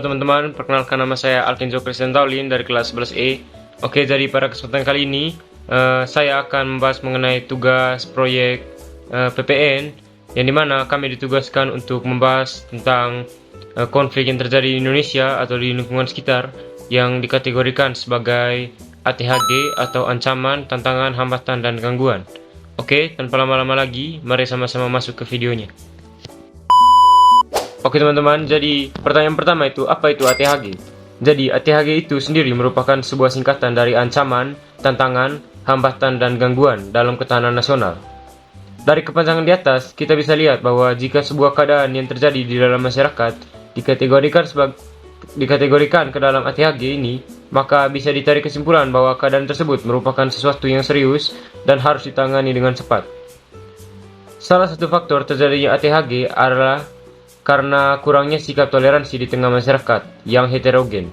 Halo teman-teman, perkenalkan nama saya Alkenzo Christian Taulin dari kelas 11E. Oke, jadi pada kesempatan kali ini saya akan membahas mengenai tugas proyek PPN, yang dimana kami ditugaskan untuk membahas tentang konflik yang terjadi di Indonesia atau di lingkungan sekitar yang dikategorikan sebagai ATHG atau ancaman, tantangan, hambatan, dan gangguan. Oke, tanpa lama-lama lagi, mari sama-sama masuk ke videonya. Oke teman-teman, jadi pertanyaan pertama itu, apa itu ATHG? Jadi ATHG itu sendiri merupakan sebuah singkatan dari ancaman, tantangan, hambatan, dan gangguan dalam ketahanan nasional. Dari kepanjangan di atas, kita bisa lihat bahwa jika sebuah keadaan yang terjadi di dalam masyarakat dikategorikan ke dalam ATHG ini, maka bisa ditarik kesimpulan bahwa keadaan tersebut merupakan sesuatu yang serius dan harus ditangani dengan cepat. Salah satu faktor terjadinya ATHG adalah karena kurangnya sikap toleransi di tengah masyarakat yang heterogen,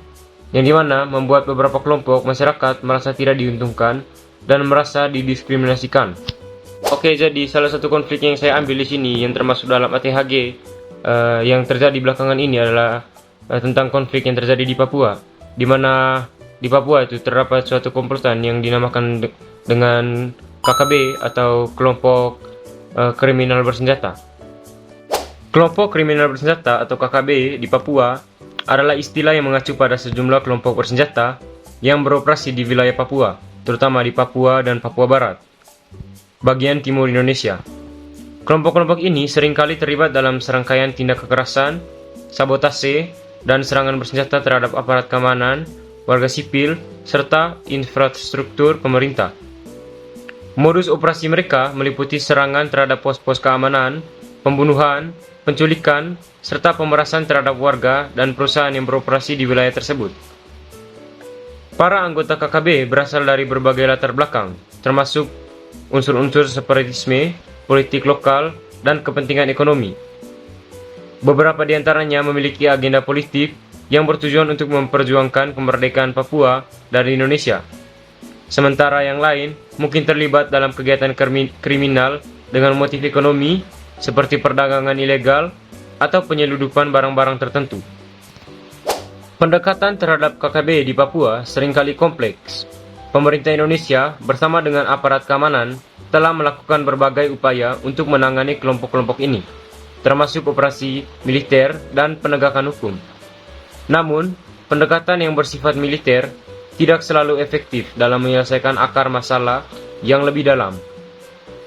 yang dimana membuat beberapa kelompok masyarakat merasa tidak diuntungkan dan merasa didiskriminasikan. Oke, jadi salah satu konflik yang saya ambil di sini yang termasuk dalam ATHG yang terjadi belakangan ini adalah tentang konflik yang terjadi di Papua, di mana di Papua itu terdapat suatu komplotan yang dinamakan dengan KKB atau kelompok kriminal bersenjata. Kelompok kriminal bersenjata atau KKB di Papua adalah istilah yang mengacu pada sejumlah kelompok bersenjata yang beroperasi di wilayah Papua, terutama di Papua dan Papua Barat, bagian timur Indonesia. Kelompok-kelompok ini seringkali terlibat dalam serangkaian tindak kekerasan, sabotase, dan serangan bersenjata terhadap aparat keamanan, warga sipil, serta infrastruktur pemerintah. Modus operasi mereka meliputi serangan terhadap pos-pos keamanan, pembunuhan, penculikan, serta pemerasan terhadap warga dan perusahaan yang beroperasi di wilayah tersebut. Para anggota KKB berasal dari berbagai latar belakang, termasuk unsur-unsur separatisme, politik lokal, dan kepentingan ekonomi. Beberapa di antaranya memiliki agenda politik yang bertujuan untuk memperjuangkan kemerdekaan Papua dari Indonesia. Sementara yang lain mungkin terlibat dalam kegiatan kriminal dengan motif ekonomi, seperti perdagangan ilegal atau penyeludupan barang-barang tertentu. Pendekatan terhadap KKB di Papua seringkali kompleks. Pemerintah Indonesia bersama dengan aparat keamanan telah melakukan berbagai upaya untuk menangani kelompok-kelompok ini, termasuk operasi militer dan penegakan hukum. Namun, pendekatan yang bersifat militer tidak selalu efektif dalam menyelesaikan akar masalah yang lebih dalam,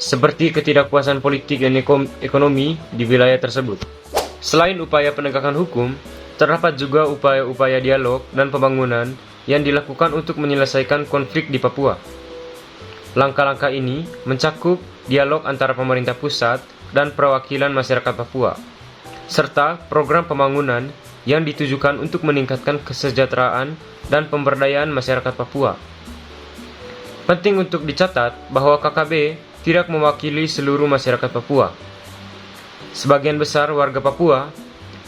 seperti ketidakpuasan politik dan ekonomi di wilayah tersebut. Selain upaya penegakan hukum, terdapat juga upaya-upaya dialog dan pembangunan yang dilakukan untuk menyelesaikan konflik di Papua. Langkah-langkah ini mencakup dialog antara pemerintah pusat dan perwakilan masyarakat Papua, serta program pembangunan yang ditujukan untuk meningkatkan kesejahteraan dan pemberdayaan masyarakat Papua. Penting untuk dicatat bahwa KKB tidak mewakili seluruh masyarakat Papua. Sebagian besar warga Papua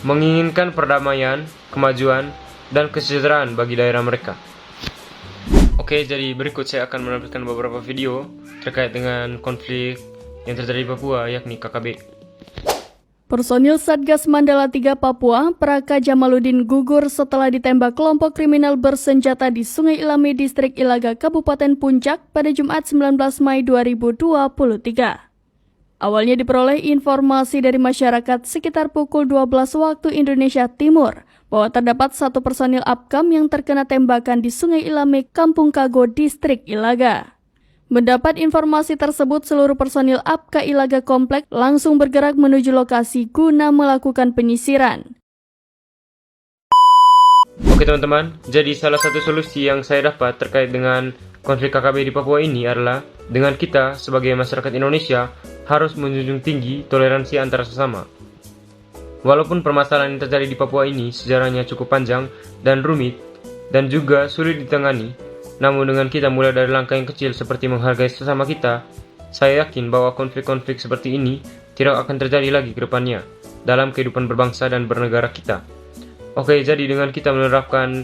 menginginkan perdamaian, kemajuan, dan kesejahteraan bagi daerah mereka. Oke, jadi berikut saya akan menampilkan beberapa video terkait dengan konflik yang terjadi di Papua, yakni KKB. Personil Satgas Mandala 3 Papua, Praka Jamaluddin gugur setelah ditembak kelompok kriminal bersenjata di Sungai Ilame, Distrik Ilaga, Kabupaten Puncak pada Jumat 19 Mei 2023. Awalnya diperoleh informasi dari masyarakat sekitar pukul 12 waktu Indonesia Timur bahwa terdapat satu personil APKAM yang terkena tembakan di Sungai Ilame, Kampung Kago, Distrik Ilaga. Mendapat informasi tersebut, seluruh personil APKA Ilaga Komplek langsung bergerak menuju lokasi guna melakukan penyisiran. Oke teman-teman, jadi salah satu solusi yang saya dapat terkait dengan konflik KKB di Papua ini adalah dengan kita sebagai masyarakat Indonesia harus menjunjung tinggi toleransi antara sesama. Walaupun permasalahan yang terjadi di Papua ini sejarahnya cukup panjang dan rumit dan juga sulit ditangani, namun dengan kita mulai dari langkah yang kecil seperti menghargai sesama kita, saya yakin bahwa konflik-konflik seperti ini tidak akan terjadi lagi ke depannya dalam kehidupan berbangsa dan bernegara kita. Oke, jadi dengan kita menerapkan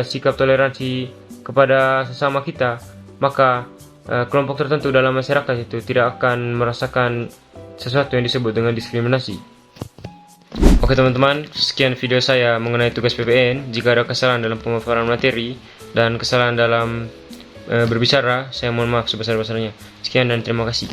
sikap toleransi kepada sesama kita, maka kelompok tertentu dalam masyarakat itu tidak akan merasakan sesuatu yang disebut dengan diskriminasi. Oke teman-teman, sekian video saya mengenai tugas PPN. Jika ada kesalahan dalam pemaparan materi dan kesalahan dalam berbicara, saya mohon maaf sebesar-besarnya. Sekian dan terima kasih.